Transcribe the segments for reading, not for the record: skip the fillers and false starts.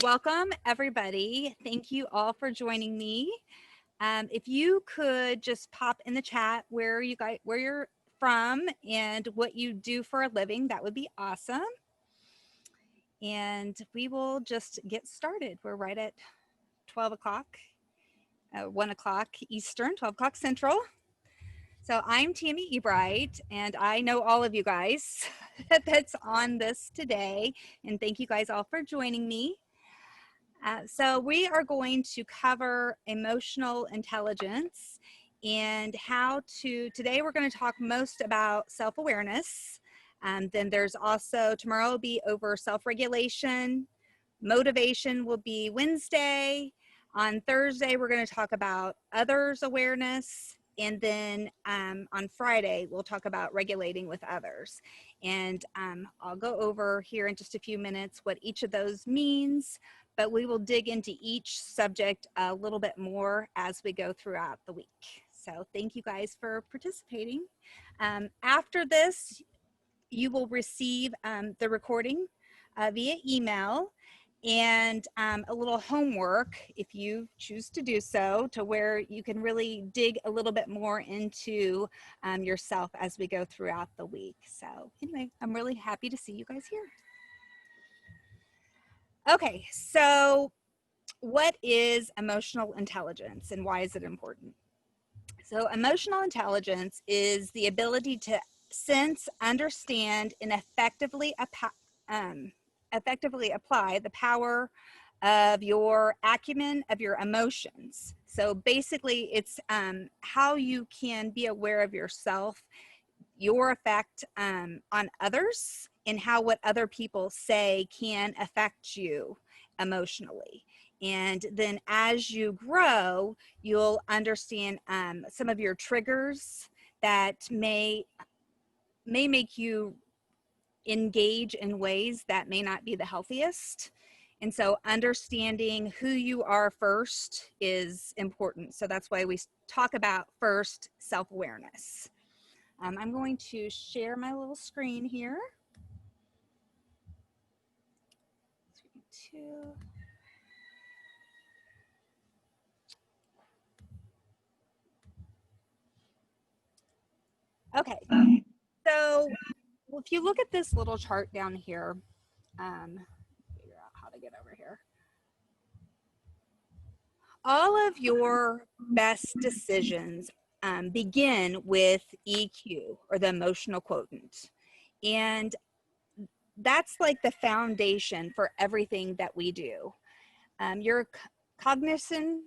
Welcome, everybody. Thank you all for joining me. If you could just pop in the chat where you're from and what you do for a living, that would be awesome. And we will just get started. We're right at 12 o'clock, 1 o'clock Eastern, 12 o'clock Central. So I'm Tammy Ebright, and I know all of you guys that's on this today. And thank you guys all for joining me. So we are going to cover emotional intelligence and today we're going to talk most about self-awareness. Then there's also, tomorrow will be over self-regulation. Motivation will be Wednesday. On Thursday, we're going to talk about others awareness. And then on Friday, we'll talk about regulating with others. And I'll go over here in just a few minutes what each of those means, but we will dig into each subject a little bit more as we go throughout the week. So thank you guys for participating. After this, you will receive the recording via email and a little homework, if you choose to do so, to where you can really dig a little bit more into yourself as we go throughout the week. So anyway, I'm really happy to see you guys here. Okay, so what is emotional intelligence and why is it important? So emotional intelligence is the ability to sense, understand, and effectively apply the power of your acumen of your emotions. So basically it's how you can be aware of yourself, your effect on others, and how what other people say can affect you emotionally. And then as you grow, you'll understand some of your triggers that may make you engage in ways that may not be the healthiest. And so understanding who you are first is important. So that's why we talk about first self-awareness. I'm going to share my little screen here. Okay, so if you look at this little chart down here, figure out how to get over here. All of your best decisions begin with EQ, or the emotional quotient. And that's like the foundation for everything that we do. Your cognition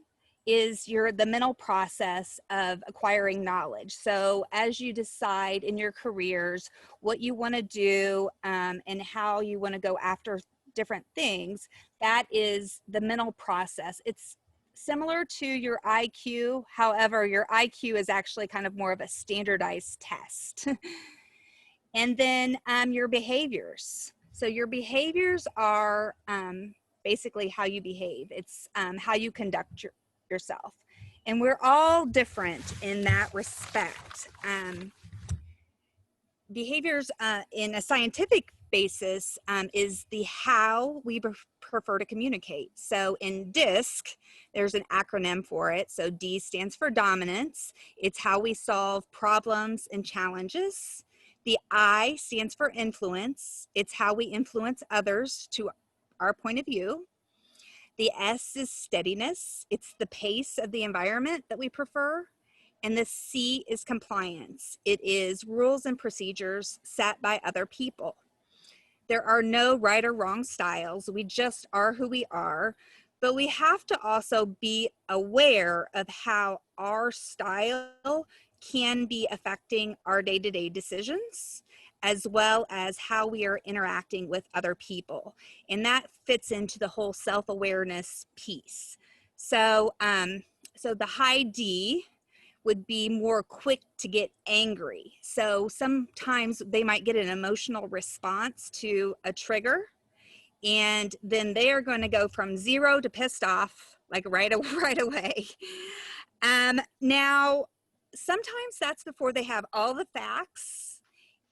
is the mental process of acquiring knowledge. So as you decide in your careers what you want to do and how you want to go after different things, that is the mental process. It's similar to your IQ. However, your IQ is actually kind of more of a standardized test. And then your behaviors. So your behaviors are basically how you behave. It's how you conduct yourself. And we're all different in that respect. Behaviors in a scientific basis is the how we prefer to communicate. So in DISC, there's an acronym for it. So D stands for dominance. It's how we solve problems and challenges. The I stands for influence. It's how we influence others to our point of view. The S is steadiness. It's the pace of the environment that we prefer. And the C is compliance. It is rules and procedures set by other people. There are no right or wrong styles. We just are who we are. But we have to also be aware of how our style can be affecting our day-to-day decisions, as well as how we are interacting with other people. And that fits into the whole self-awareness piece. So, so the high D would be more quick to get angry. So sometimes they might get an emotional response to a trigger, and then they are going to go from 0 to pissed off like right away. Now, sometimes that's before they have all the facts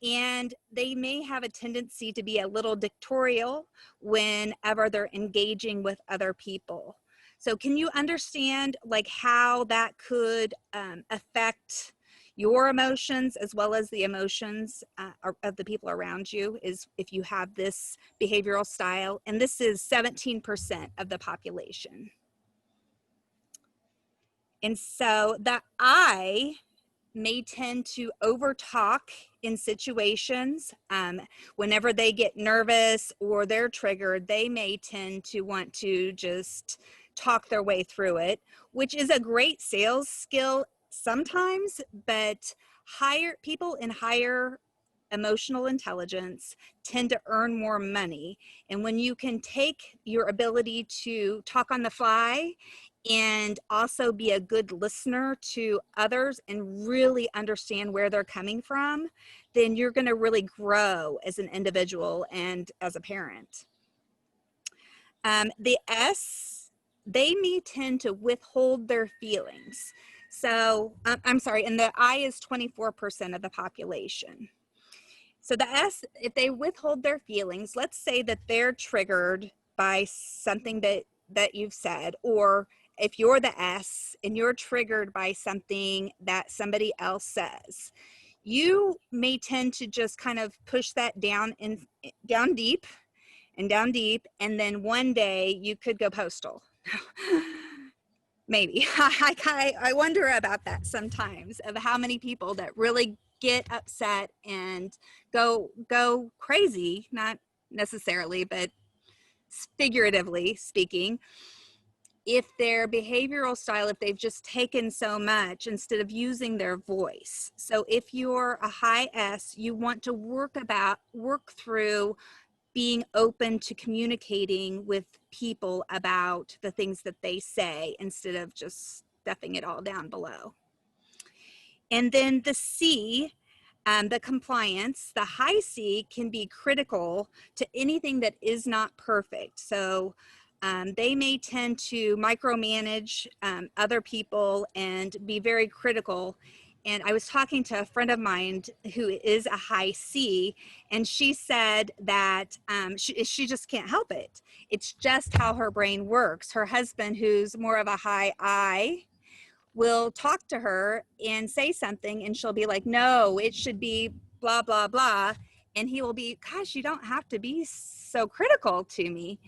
And they may have a tendency to be a little dictatorial whenever they're engaging with other people. So can you understand like how that could affect your emotions as well as the emotions of the people around you, is if you have this behavioral style? And this is 17% of the population. And so the I may tend to overtalk in situations. Whenever they get nervous or they're triggered, they may tend to want to just talk their way through it, which is a great sales skill sometimes, but higher people in higher emotional intelligence tend to earn more money. And when you can take your ability to talk on the fly and also be a good listener to others and really understand where they're coming from, then you're going to really grow as an individual and as a parent. The S, they may tend to withhold their feelings. So I'm sorry, and the I is 24% of the population. So the S, if they withhold their feelings, let's say that they're triggered by something that you've said, or if you're the S and you're triggered by something that somebody else says, you may tend to just kind of push that down deep, and then one day you could go postal. Maybe. I wonder about that sometimes, of how many people that really get upset and go crazy, not necessarily, but figuratively speaking, if their behavioral style, if they've just taken so much instead of using their voice. So if you're a high S, you want to work through being open to communicating with people about the things that they say instead of just stuffing it all down below. And then the C, the compliance, the high C can be critical to anything that is not perfect. So they may tend to micromanage other people and be very critical. And I was talking to a friend of mine who is a high C, and she said that she just can't help it. It's just how her brain works. Her husband, who's more of a high I, will talk to her and say something, and she'll be like, no, it should be blah, blah, blah. And he will be, gosh, you don't have to be so critical to me.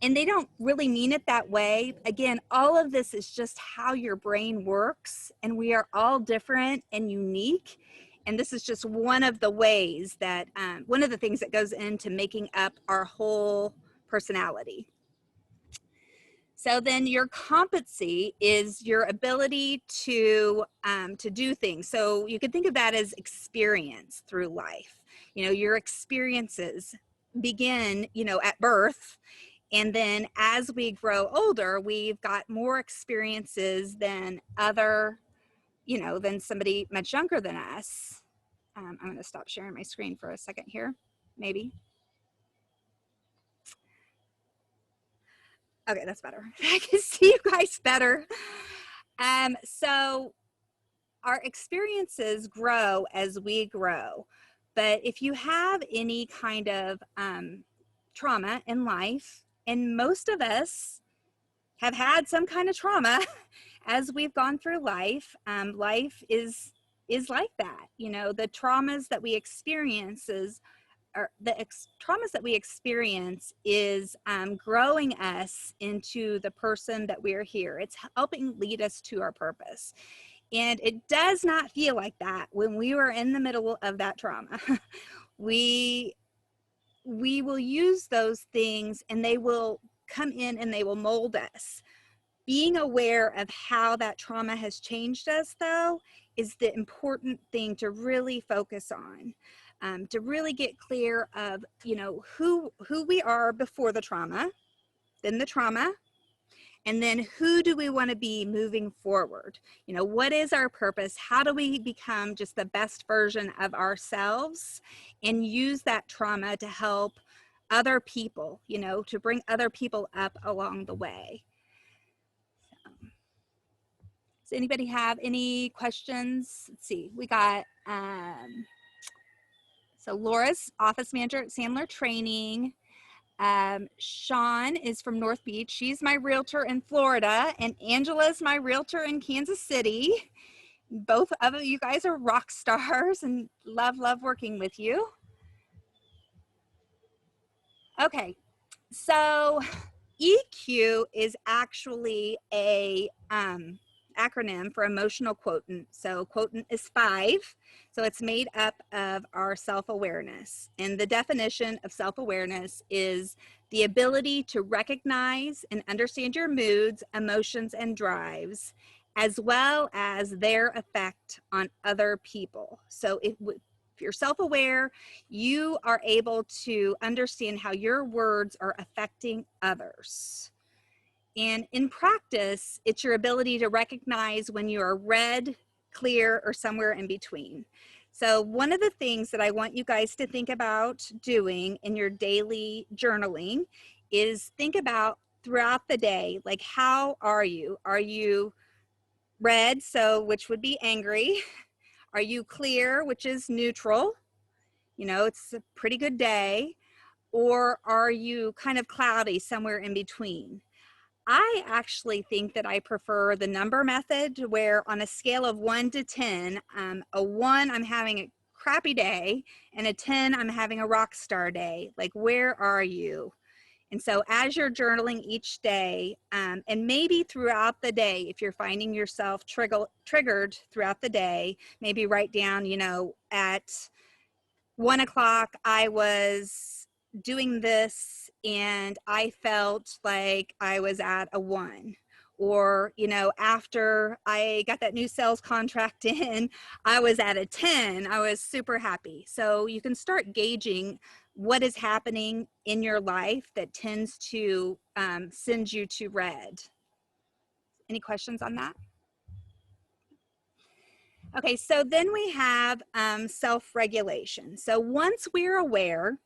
And they don't really mean it that way. Again, all of this is just how your brain works, and we are all different and unique. And this is just one of the ways that, one of the things that goes into making up our whole personality. So then your competency is your ability to do things. So you could think of that as experience through life. You know, your experiences begin, you know, at birth. And then as we grow older, we've got more experiences than than somebody much younger than us. I'm going to stop sharing my screen for a second here, maybe. Okay, that's better. I can see you guys better. So our experiences grow as we grow. But if you have any kind of trauma in life, and most of us have had some kind of trauma as we've gone through life, life is like that. You know, the traumas that we experience traumas that we experience is growing us into the person that we're here. It's helping lead us to our purpose. And it does not feel like that when we were in the middle of that trauma. we will use those things, and they will come in and they will mold us. Being aware of how that trauma has changed us, though, is the important thing to really focus on. To really get clear of, you know, who we are before the trauma, then the trauma, and then who do we want to be moving forward? You know, what is our purpose? How do we become just the best version of ourselves, and use that trauma to help other people, you know, to bring other people up along the way. Does anybody have any questions? Let's see, we got So Laura's office manager at Sandler Training. Sean is from North Beach. She's my realtor in Florida, and Angela's my realtor in Kansas City. Both of you guys are rock stars and love working with you. Okay, so EQ is actually a acronym for emotional quotient. So quotient is 5. So it's made up of our self-awareness. And the definition of self-awareness is the ability to recognize and understand your moods, emotions, and drives, as well as their effect on other people. So if you're self-aware, you are able to understand how your words are affecting others. And in practice, it's your ability to recognize when you are red, clear, or somewhere in between. So one of the things that I want you guys to think about doing in your daily journaling is think about throughout the day, like, how are you? Are you red, so which would be angry? Are you clear, which is neutral? You know, it's a pretty good day. Or are you kind of cloudy, somewhere in between? I actually think that I prefer the number method, where on a scale of 1 to 10, a 1, I'm having a crappy day, and a 10, I'm having a rock star day. Like, where are you? And so as you're journaling each day, and maybe throughout the day, if you're finding yourself triggered throughout the day, maybe write down, you know, at 1 o'clock, I was doing this and I felt like I was at a 1. Or, you know, after I got that new sales contract in, I was at a 10. I was super happy. So you can start gauging what is happening in your life that tends to send you to red. Any questions on that? Okay, so then we have self-regulation. So once we're aware,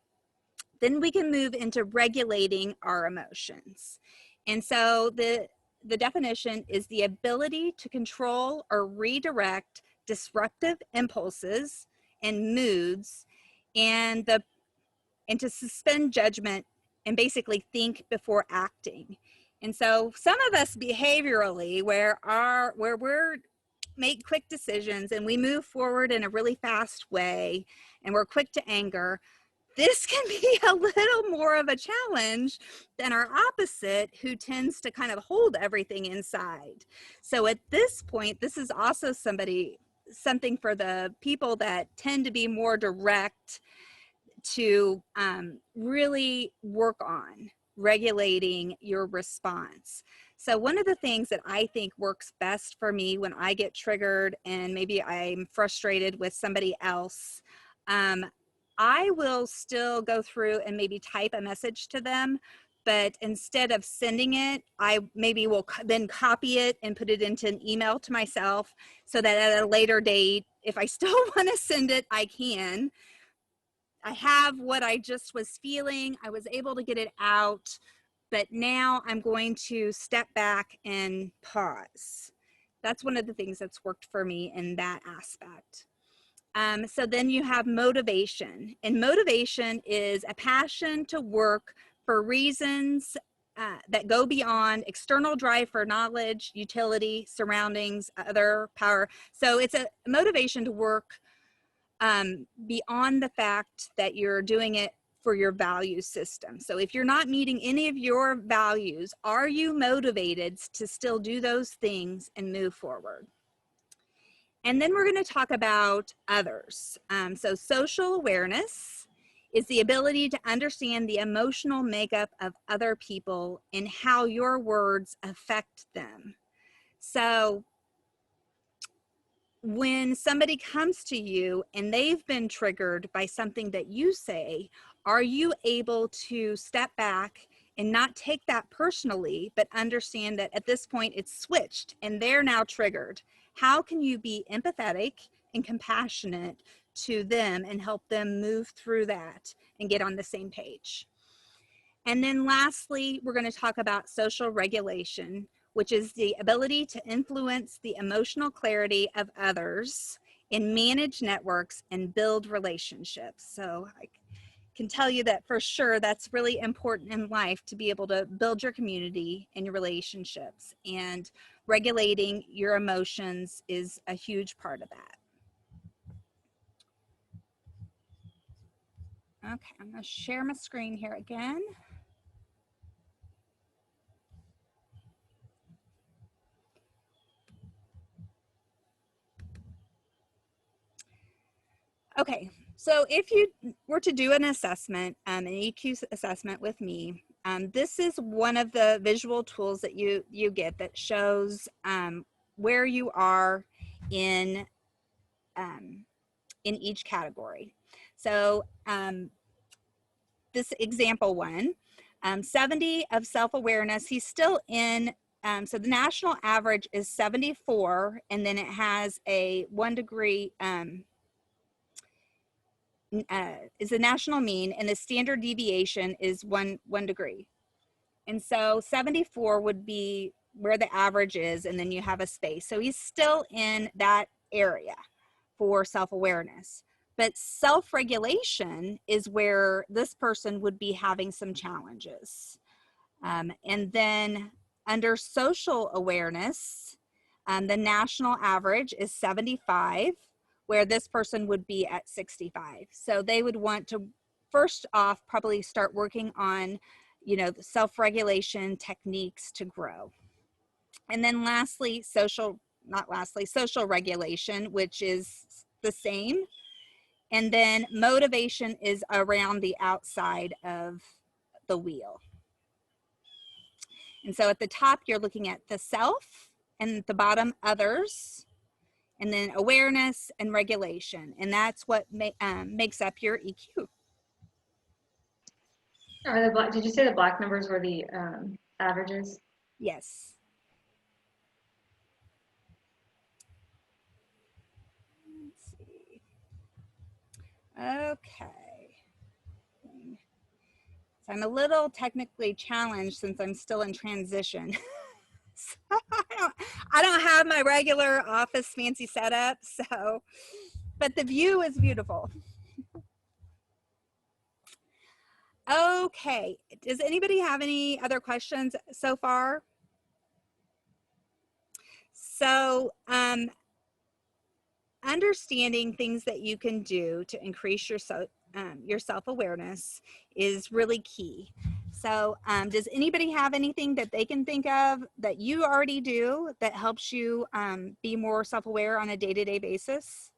then we can move into regulating our emotions. And so the definition is the ability to control or redirect disruptive impulses and moods, and to suspend judgment and basically think before acting. And so some of us behaviorally, where we're make quick decisions and we move forward in a really fast way and we're quick to anger, this can be a little more of a challenge than our opposite, who tends to kind of hold everything inside. So at this point, this is also something for the people that tend to be more direct, to really work on regulating your response. So one of the things that I think works best for me when I get triggered and maybe I'm frustrated with somebody else, I will still go through and maybe type a message to them, but instead of sending it, I maybe will then copy it and put it into an email to myself, so that at a later date, if I still want to send it, I can. I have what I just was feeling. I was able to get it out, but now I'm going to step back and pause. That's one of the things that's worked for me in that aspect. So then you have motivation, and motivation is a passion to work for reasons that go beyond external drive for knowledge, utility, surroundings, other power. So it's a motivation to work beyond the fact that you're doing it for your value system. So if you're not meeting any of your values, are you motivated to still do those things and move forward? And then we're going to talk about others. So social awareness is the ability to understand the emotional makeup of other people and how your words affect them. So when somebody comes to you and they've been triggered by something that you say, are you able to step back and not take that personally, but understand that at this point it's switched and they're now triggered? How can you be empathetic and compassionate to them and help them move through that and get on the same page? And then lastly, we're going to talk about social regulation, which is the ability to influence the emotional clarity of others and manage networks and build relationships. So I can tell you that for sure that's really important in life, to be able to build your community and your relationships, and regulating your emotions is a huge part of that. Okay, I'm going to share my screen here again. Okay, so if you were to do an assessment, an EQ assessment with me, this is one of the visual tools that you get that shows where you are in each category. So this example one, 70 of self-awareness, he's still in, so the national average is 74, and then it has a 1 degree, is the national mean, and the standard deviation is one degree. And so 74 would be where the average is, and then you have a space. So he's still in that area for self-awareness. But self-regulation is where this person would be having some challenges. And then under social awareness, the national average is 75, where this person would be at 65. So they would want to first off probably start working on, you know, the self-regulation techniques to grow. And then lastly, social regulation, which is the same. And then motivation is around the outside of the wheel. And so at the top, you're looking at the self, and at the bottom, others, and then awareness and regulation. And that's what makes up your EQ. Are the black, did you say the black numbers were the averages? Yes. Let's see. Okay. So I'm a little technically challenged since I'm still in transition. So I don't have my regular office fancy setup, so, but the view is beautiful. Okay, does anybody have any other questions so far? So understanding things that you can do to increase your self-awareness is really key. So does anybody have anything that they can think of that you already do that helps you be more self-aware on a day-to-day basis?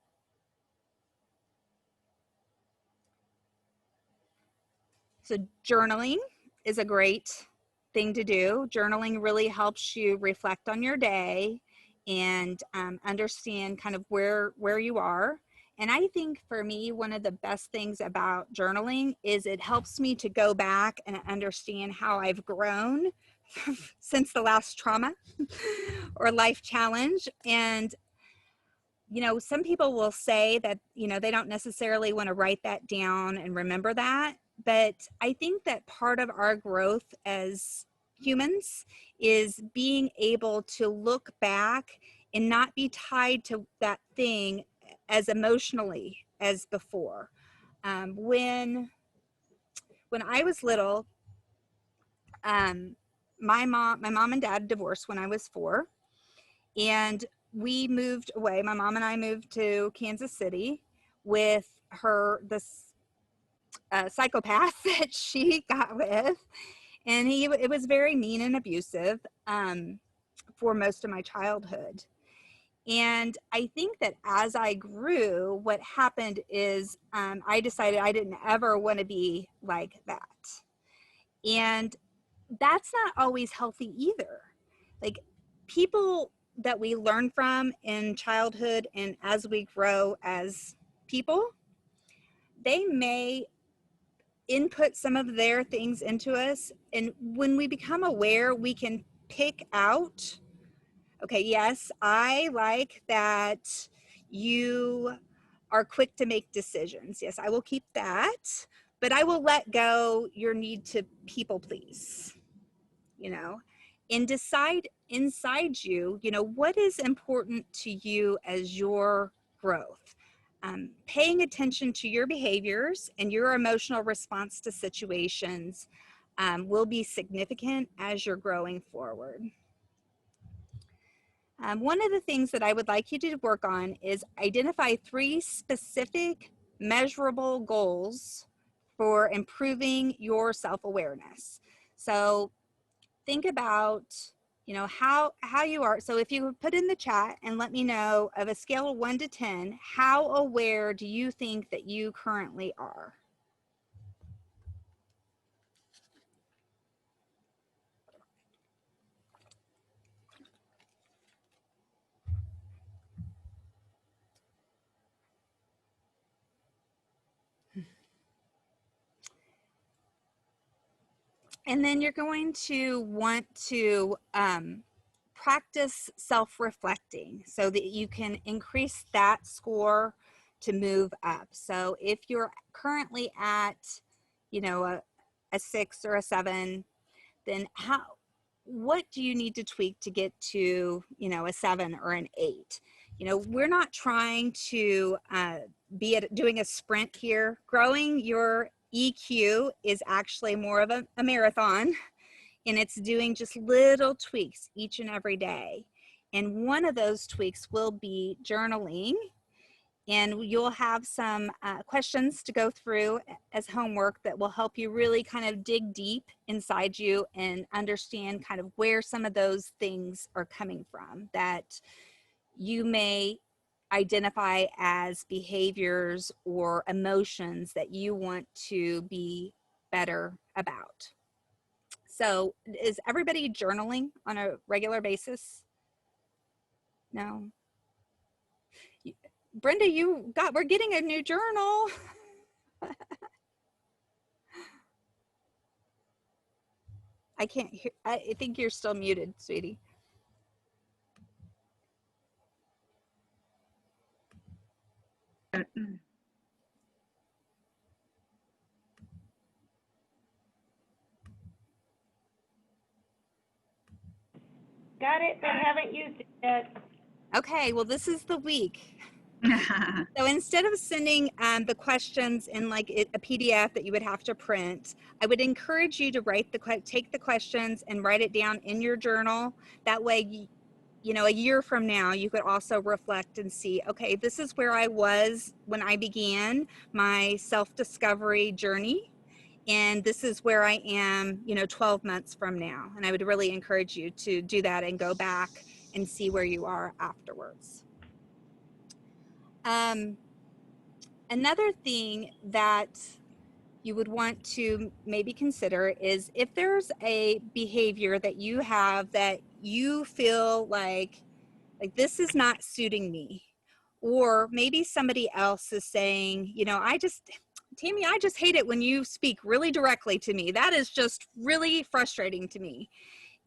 So journaling is a great thing to do. Journaling really helps you reflect on your day and understand kind of where you are. And I think for me, one of the best things about journaling is it helps me to go back and understand how I've grown since the last trauma or life challenge. And you know, some people will say that, you know, they don't necessarily want to write that down and remember that. But I think that part of our growth as humans is being able to look back and not be tied to that thing as emotionally as before. When I was little, my mom and dad divorced when I was 4. And we moved away. My mom and I moved to Kansas City with this psychopath that she got with. And it was very mean and abusive for most of my childhood. And I think that as I grew, what happened is I decided I didn't ever want to be like that. And that's not always healthy either. Like, people that we learn from in childhood and as we grow as people, they may input some of their things into us. And when we become aware, we can pick out, okay, yes, I like that you are quick to make decisions. Yes, I will keep that, but I will let go your need to people please, you know, and decide inside you, you know, what is important to you as your growth. Paying attention to your behaviors and your emotional response to situations will be significant as you're growing forward. One of the things that I would like you to work on is identify 3 specific measurable goals for improving your self-awareness. So think about, you know, how you are. So if you put in the chat and let me know, of a scale of 1 to 10, how aware do you think that you currently are? And then you're going to want to practice self-reflecting so that you can increase that score to move up. So if you're currently at, you know, a 6 or a 7, then what do you need to tweak to get to, you know, a 7 or an 8? You know, we're not trying to be doing a sprint here. Growing your EQ is actually more of a marathon, and it's doing just little tweaks each and every day. And one of those tweaks will be journaling, and you'll have some questions to go through as homework that will help you really kind of dig deep inside you and understand kind of where some of those things are coming from that you may identify as behaviors or emotions that you want to be better about. So is everybody journaling on a regular basis? No? Brenda, we're getting a new journal. I can't hear. I think you're still muted, sweetie. Got it, but haven't used it yet. Okay, well, this is the week. So instead of sending the questions in like a PDF that you would have to print, I would encourage you to take the questions and write it down in your journal. That way, you know, a year from now, you could also reflect and see, okay, this is where I was when I began my self-discovery journey. And this is where I am, you know, 12 months from now. And I would really encourage you to do that and go back and see where you are afterwards. Another thing that you would want to maybe consider is if there's a behavior that you have that you feel like this is not suiting me, or maybe somebody else is saying, you know, Tammy, I just hate it when you speak really directly to me. That is just really frustrating to me.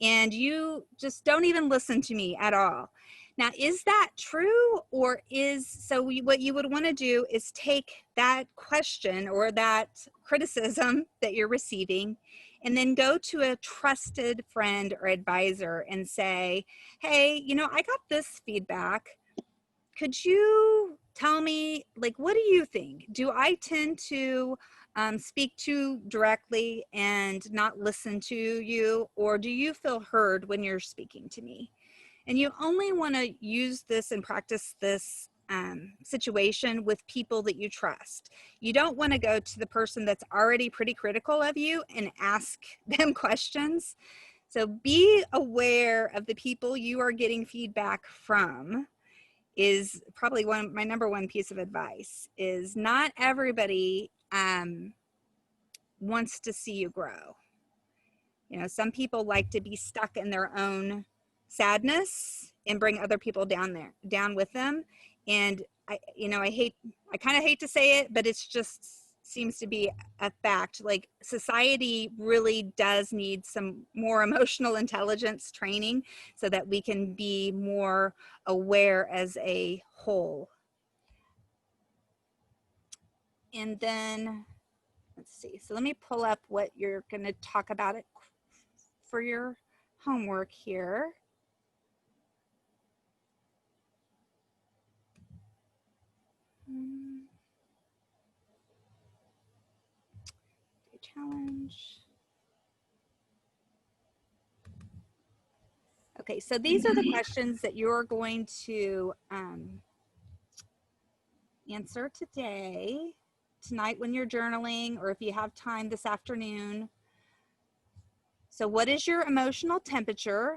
And you just don't even listen to me at all. Now, is that true? Or what you would want to do is take that question or that criticism that you're receiving and then go to a trusted friend or advisor and say, hey, you know, I got this feedback. Could you tell me, like, what do you think? Do I tend to speak too directly and not listen to you? Or do you feel heard when you're speaking to me? And you only want to use this and practice this situation with people that you trust. You don't want to go to the person that's already pretty critical of you and ask them questions. So be aware of the people you are getting feedback from is probably my number one piece of advice. Is not everybody wants to see you grow. You know, some people like to be stuck in their own sadness and bring other people down with them. And I kind of hate to say it, but it's just seems to be a fact. Like, society really does need some more emotional intelligence training so that we can be more aware as a whole. And then let's see. So let me pull up what you're going to talk about it for your homework here. Challenge. Okay, so these are the questions that you're going to answer today, tonight when you're journaling, or if you have time this afternoon. So what is your emotional temperature?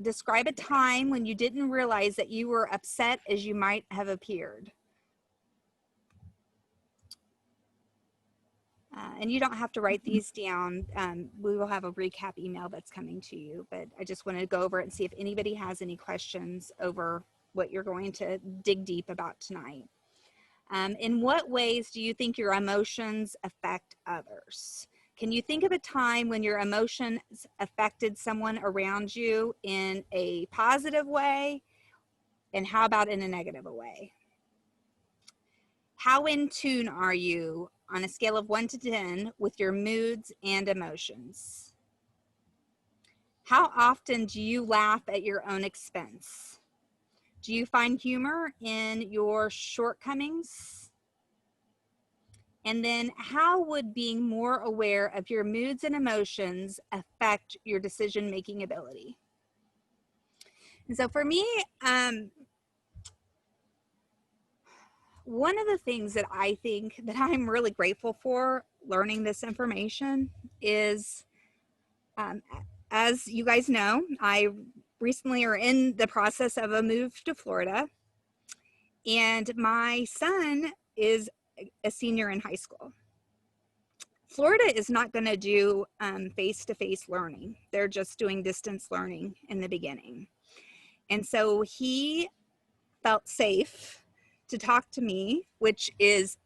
Describe a time when you didn't realize that you were upset as you might have appeared. And you don't have to write these down. We will have a recap email that's coming to you, but I just wanted to go over it and see if anybody has any questions over what you're going to dig deep about tonight. In what ways do you think your emotions affect others? Can you think of a time when your emotions affected someone around you in a positive way? And how about in a negative way? How in tune are you on a scale of 1 to 10 with your moods and emotions? How often do you laugh at your own expense? Do you find humor in your shortcomings? And then how would being more aware of your moods and emotions affect your decision-making ability? And so for me, one of the things that I think that I'm really grateful for learning this information is, as you guys know, I recently are in the process of a move to Florida, and my son is a senior in high school. Florida is not going to do face-to-face learning. They're just doing distance learning in the beginning. And so he felt safe to talk to me, which is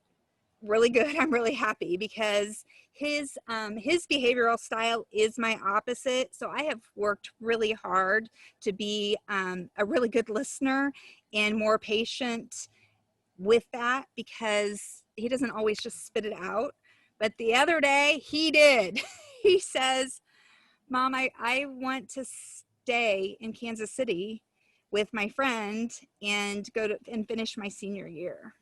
really good. I'm really happy because his behavioral style is my opposite. So I have worked really hard to be a really good listener and more patient with that, because he doesn't always just spit it out. But the other day he did. He says, Mom, I want to stay in Kansas City with my friend and go to and finish my senior year.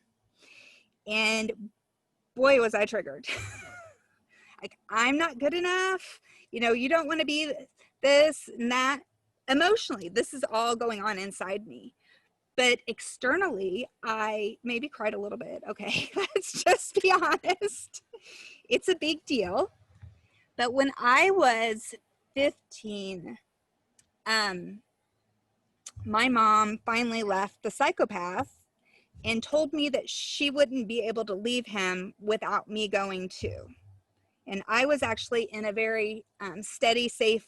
And boy, was I triggered. Like, I'm not good enough. You know, you don't want to be this and that. Emotionally, this is all going on inside me. But externally, I maybe cried a little bit. Okay, let's just be honest. It's a big deal. But when I was 15, my mom finally left the psychopath and told me that she wouldn't be able to leave him without me going too. And I was actually in a very steady, safe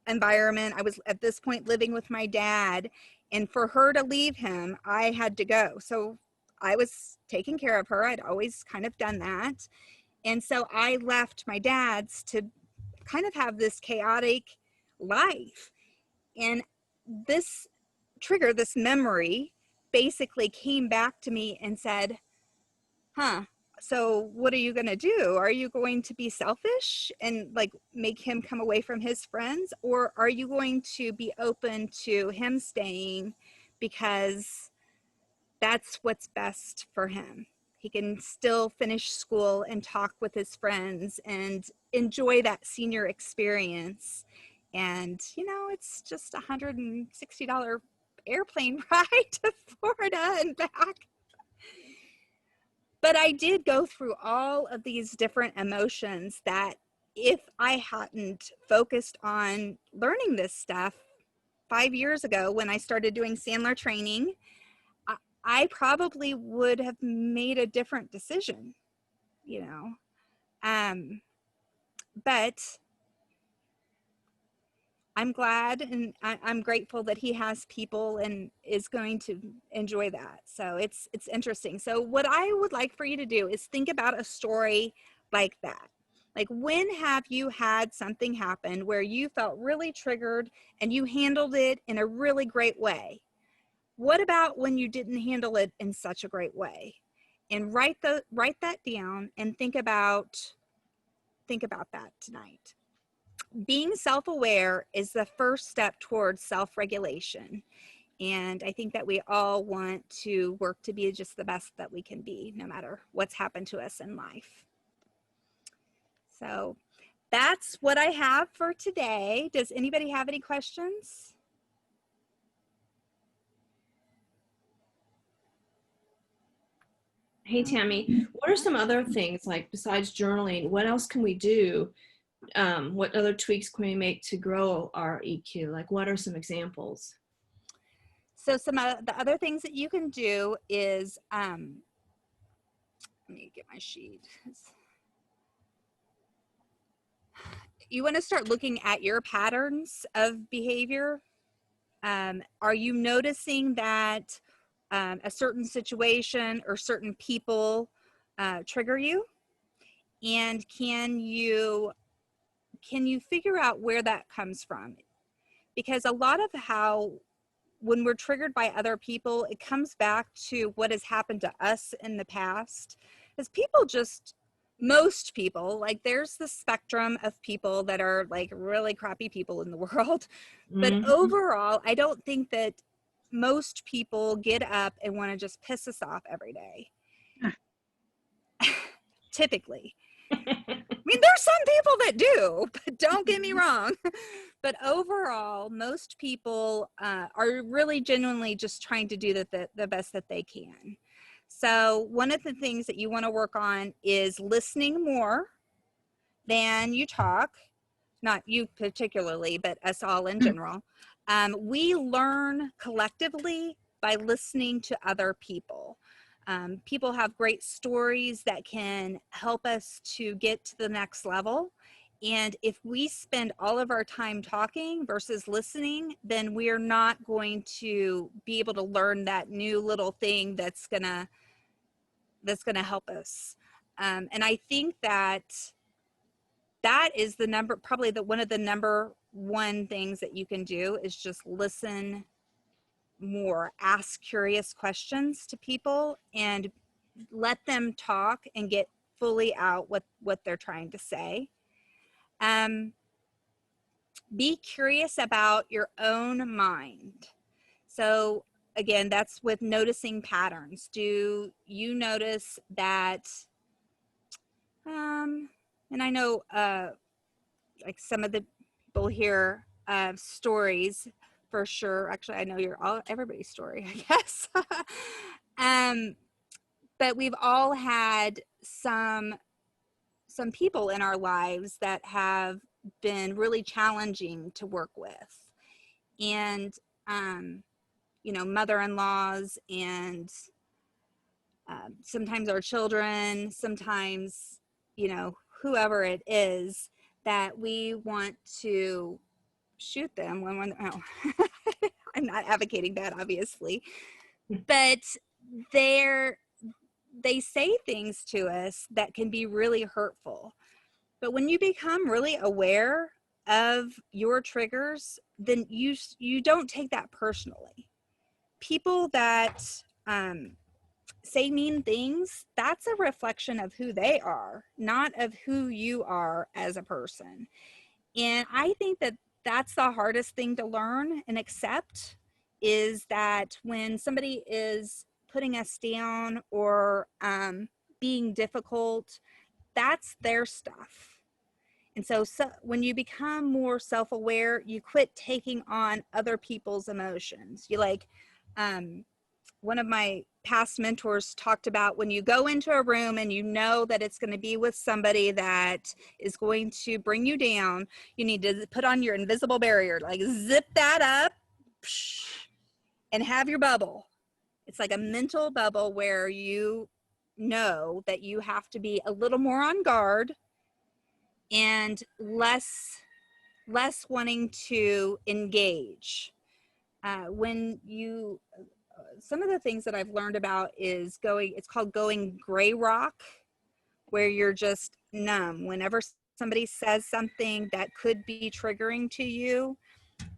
environment. I was at this point living with my dad, and for her to leave him, I had to go. So I was taking care of her. I'd always kind of done that. And so I left my dad's to kind of have this chaotic life. And this trigger, this memory, basically came back to me and said, so what are you going to do? Are you going to be selfish and like make him come away from his friends? Or are you going to be open to him staying because that's what's best for him? He can still finish school and talk with his friends and enjoy that senior experience. And, you know, it's just $160 airplane ride to Florida and back. But I did go through all of these different emotions that if I hadn't focused on learning this stuff 5 years ago when I started doing Sandler training, I probably would have made a different decision, you know. But I'm glad and I'm grateful that he has people and is going to enjoy that. So it's interesting. So what I would like for you to do is think about a story like that. Like, when have you had something happen where you felt really triggered and you handled it in a really great way? What about when you didn't handle it in such a great way? And write that down and think about that tonight. Being self-aware is the first step towards self-regulation. And I think that we all want to work to be just the best that we can be, no matter what's happened to us in life. So that's what I have for today. Does anybody have any questions? Hey, Tammy, what are some other things, like besides journaling, what else can we do? What other tweaks can we make to grow our EQ? Like, what are some examples? So some of the other things that you can do is, let me get my sheet. You want to start looking at your patterns of behavior. Are you noticing that a certain situation or certain people trigger you? And can you figure out where that comes from? Because a lot of how, when we're triggered by other people, it comes back to what has happened to us in the past. Because people just, most people, like there's the spectrum of people that are like really crappy people in the world. But overall, I don't think that most people get up and want to just piss us off every day. Typically. I mean, there's some people that do, but don't get me wrong. But overall, most people are really genuinely just trying to do the best that they can. So one of the things that you want to work on is listening more than you talk. Not you particularly, but us all in general. We learn collectively by listening to other people. People have great stories that can help us to get to the next level. And if we spend all of our time talking versus listening, then we're not going to be able to learn that new little thing that's gonna help us. And I think that is probably one of the number one things that you can do is just listen more, ask curious questions to people and let them talk and get fully out what they're trying to say. Be curious about your own mind. So again, that's with noticing patterns. Do you notice that, and I know like some of the people hear stories for sure. Actually, I know everybody's story, I guess. But we've all had some people in our lives that have been really challenging to work with. And, you know, mother-in-laws and sometimes our children, sometimes, you know, whoever it is that we want to shoot them when we're, oh, I'm not advocating that, obviously, but they say things to us that can be really hurtful. But when you become really aware of your triggers, then you don't take that personally. People that say mean things, that's a reflection of who they are, not of who you are as a person. And I think that that's the hardest thing to learn and accept, is that when somebody is putting us down or being difficult, that's their stuff. And so when you become more self-aware, you quit taking on other people's emotions. You like, one of my past mentors talked about when you go into a room and you know that it's going to be with somebody that is going to bring you down, you need to put on your invisible barrier, like zip that up and have your bubble. It's like a mental bubble where you know that you have to be a little more on guard and less wanting to engage. When you some of the things that I've learned about is it's called going gray rock, where you're just numb. Whenever somebody says something that could be triggering to you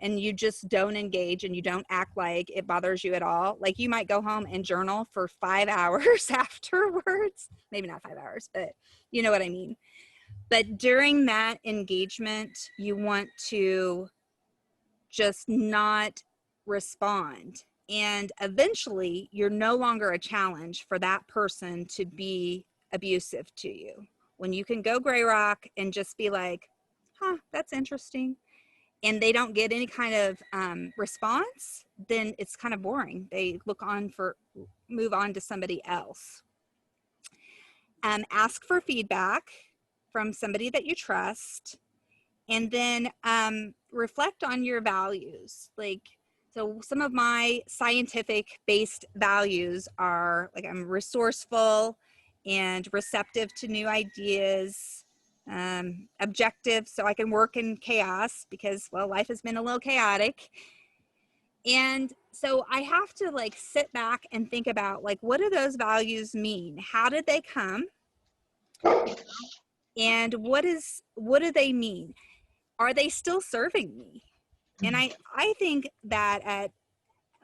and you just don't engage and you don't act like it bothers you at all. Like you might go home and journal for 5 hours afterwards, maybe not 5 hours, but you know what I mean. But during that engagement, you want to just not respond. And eventually, you're no longer a challenge for that person to be abusive to you. When you can go gray rock and just be like, huh, that's interesting, and they don't get any kind of response, then it's kind of boring. They move on to somebody else. Ask for feedback from somebody that you trust, and then reflect on your values. So some of my scientific based values are like, I'm resourceful and receptive to new ideas, objective, so I can work in chaos because, well, life has been a little chaotic. And so I have to like sit back and think about, like, what do those values mean? How did they come? And what do they mean? Are they still serving me? And I think that at,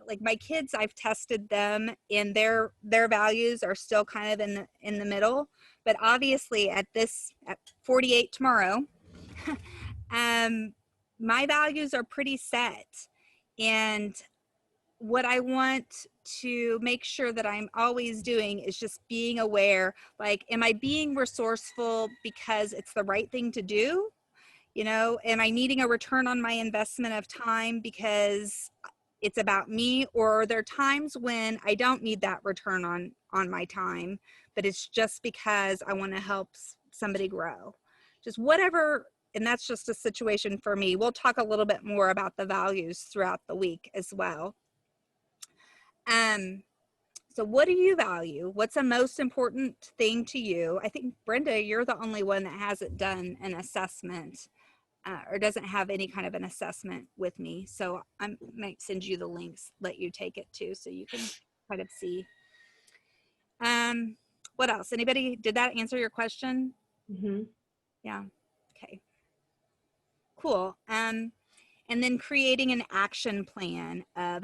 like, my kids, I've tested them and their values are still kind of in the middle. But obviously at 48 tomorrow, my values are pretty set. And what I want to make sure that I'm always doing is just being aware, like, am I being resourceful because it's the right thing to do? You know, am I needing a return on my investment of time because it's about me? Or are there times when I don't need that return on my time, but it's just because I want to help somebody grow? Just whatever. And that's just a situation for me. We'll talk a little bit more about the values throughout the week as well. So what do you value? What's the most important thing to you? I think, Brenda, you're the only one that hasn't done an assessment or doesn't have any kind of an assessment with me. So I might send you the links, let you take it too, so you can kind of see. What else? Anybody, did that answer your question? Mm-hmm. Yeah. Okay. Cool. And then creating an action plan of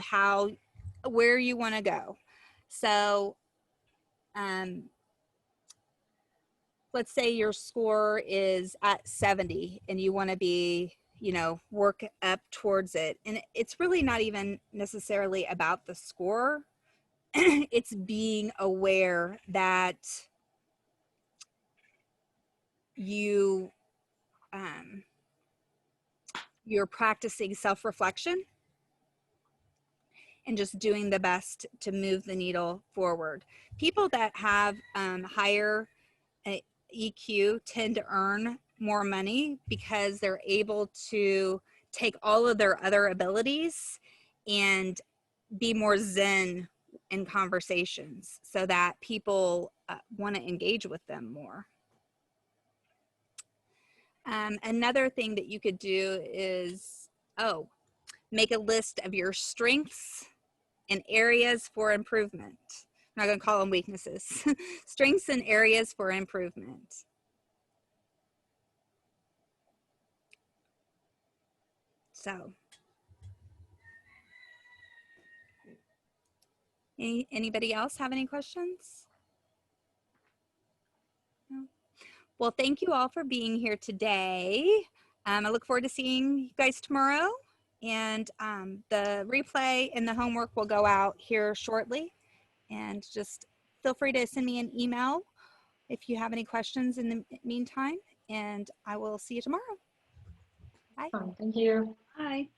where you want to go. So let's say your score is at 70 and you want to be, work up towards it. And it's really not even necessarily about the score. It's being aware that you're practicing self-reflection and just doing the best to move the needle forward. People that have higher EQ tend to earn more money because they're able to take all of their other abilities and be more zen in conversations so that people want to engage with them more. Another thing that you could do is, make a list of your strengths and areas for improvement. I'm not going to call them weaknesses. Strengths and areas for improvement. So, anybody else have any questions? No? Well, thank you all for being here today. I look forward to seeing you guys tomorrow. And the replay and the homework will go out here shortly. And just feel free to send me an email if you have any questions in the meantime. And I will see you tomorrow. Bye. Thank you. Bye.